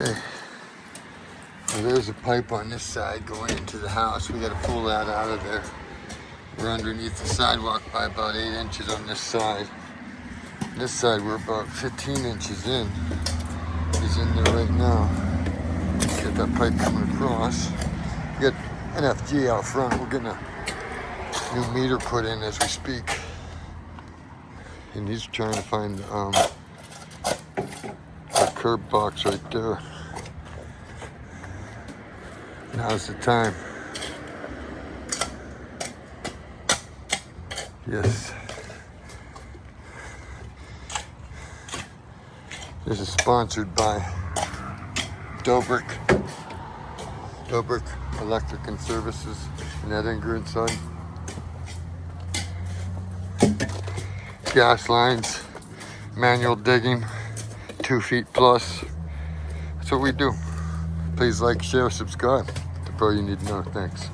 Okay. Well, there's a pipe on this side going into the house. We got to pull that out of there. We're underneath the sidewalk by about 8 inches on this side. This side we're about 15 inches in. He's in there right now. Get that pipe coming across. We got NFG out front. We're getting a new meter put in as we speak. And he's trying to find a curb box right there. Now's the time. Yes. This is sponsored by Dobrik Electric and Services in Edinger and Son. Gas lines, manual digging, 2 feet plus. That's what we do. Please like, share, subscribe. That's all you need to know. Thanks.